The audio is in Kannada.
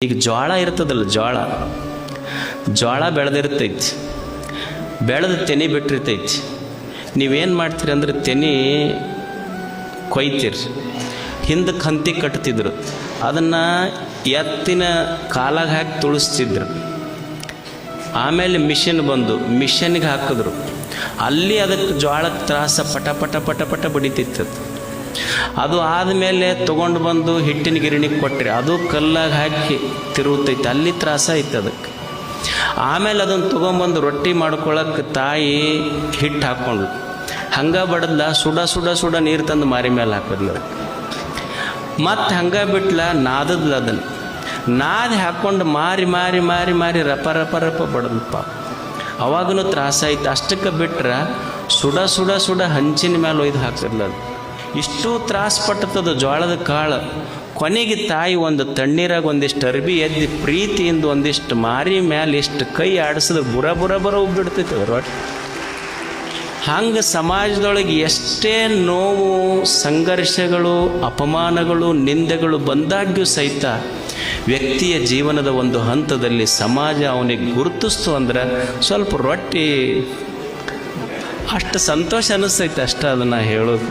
ಈಗ ಜೋಳ ಇರ್ತದಲ್ಲ, ಜೋಳ ಬೆಳೆದಿರ್ತೈತಿ, ಬೆಳೆದು ತೆನೆ ಬಿಟ್ಟಿರ್ತೈತಿ. ನೀವೇನು ಮಾಡ್ತೀರಿ ಅಂದ್ರೆ ತೆನೆ ಕೊಯ್ತೀರಿ, ಹಿಂದಕ್ಕೆ ಹಂತಿ ಕಟ್ತಿದ್ರು, ಅದನ್ನು ಎತ್ತಿನ ಕಾಲಾಗ ಹಾಕಿ ತುಳಿಸ್ತಿದ್ರು. ಆಮೇಲೆ ಮಿಷಿನ್ ಬಂದು ಮಿಷನ್ಗೆ ಹಾಕಿದ್ರು, ಅಲ್ಲಿ ಅದಕ್ಕೆ ಜೋಳದ ತ್ರಾಸ ಪಟ ಪಟ ಪಟ ಪಟ ಬಡಿತಿತ್ತು. ಅದು ಆದಮೇಲೆ ತೊಗೊಂಡು ಬಂದು ಹಿಟ್ಟಿನ ಗಿರಣಿಗೆ ಕೊಟ್ಟರೆ ಅದು ಕಲ್ಲಾಗ ಹಾಕಿ ತಿರುಗುತ್ತೈತೆ, ಅಲ್ಲಿ ತ್ರಾಸ ಐತೆ ಅದಕ್ಕೆ. ಆಮೇಲೆ ಅದನ್ನು ತೊಗೊಂಬಂದು ರೊಟ್ಟಿ ಮಾಡ್ಕೊಳಕ್ಕೆ ತಾಯಿ ಹಿಟ್ಟು ಹಾಕ್ಕೊಂಡು ಹಂಗೆ ಬಡದ್ಲ, ಸುಡ ಸುಡ ಸುಡ ನೀರು ತಂದು ಮಾರಿ ಮೇಲೆ ಹಾಕಿದ್ಲ. ಮತ್ತು ಹಂಗೆ ಬಿಟ್ಲ, ನಾದದ್ಲ, ಅದನ್ನು ನಾದಿ ಹಾಕ್ಕೊಂಡು ಮಾರಿ ಮಾರಿ ಮಾರಿ ಮಾರಿ ರಪ ರಪ ರಪ ಬಡದಪ್ಪ. ಅವಾಗೂ ತ್ರಾಸ ಐತೆ. ಅಷ್ಟಕ್ಕೆ ಬಿಟ್ರೆ ಸುಡ ಸುಡ ಸುಡ ಹಂಚಿನ ಮೇಲೆ ಒಯ್ದು ಹಾಕಿದ್ಲ. ಅದು ಇಷ್ಟು ತ್ರಾಸ ಪಟ್ಟದ ಜೋಳದ ಕಾಳು. ಕೊನೆಗೆ ತಾಯಿ ಒಂದು ತಣ್ಣೀರಾಗ ಒಂದಿಷ್ಟು ಅರ್ಬಿ ಎದ್ದು ಪ್ರೀತಿಯಿಂದ ಒಂದಿಷ್ಟು ಮಾರಿ ಮೇಲೆ ಇಷ್ಟು ಕೈ ಆಡಿಸಿದ್ರೆ ಬುರ ಬುರ ಬರ ಉಬ್ಬಿಡ್ತೈತೆ ರೊಟ್ಟಿ. ಹಂಗೆ ಸಮಾಜದೊಳಗೆ ಎಷ್ಟೇ ನೋವು, ಸಂಘರ್ಷಗಳು, ಅಪಮಾನಗಳು, ನಿಂದೆಗಳು ಬಂದಾಗ್ಯೂ ಸಹಿತ ವ್ಯಕ್ತಿಯ ಜೀವನದ ಒಂದು ಹಂತದಲ್ಲಿ ಸಮಾಜ ಅವನಿಗೆ ಗುರುತಿಸ್ತು ಅಂದ್ರೆ ಸ್ವಲ್ಪ ರೊಟ್ಟಿ ಅಷ್ಟು ಸಂತೋಷ ಅನ್ನಿಸ್ತೈತೆ, ಅಷ್ಟ ಅದನ್ನು ಹೇಳೋದು.